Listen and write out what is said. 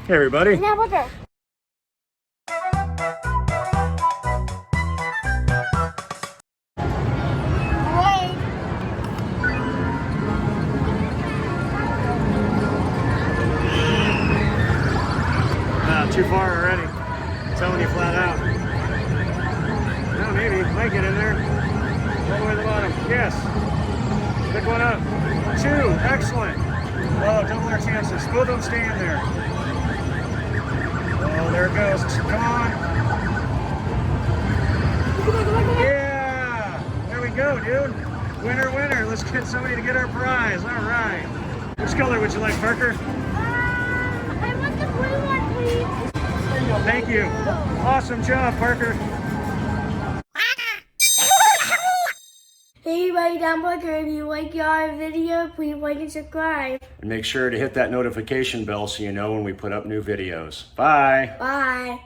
Hey everybody. Now Parker. Too far already. I'm telling you flat out. No, maybe. Might get in there. All the way to the bottom. Yes. Pick one up. 2. Excellent. Oh, double our chances. Both of them stay in there. Oh, there it goes. Come on. Yeah. There we go, dude. Winner, winner. Let's get somebody to get our prize. All right. Which color would you like, Parker? I want the blue one, please. Thank you. Awesome job, Parker. Hey everybody, down Parker. If you like our video, please like and subscribe. And make sure to hit that notification bell so you know when we put up new videos. Bye. Bye.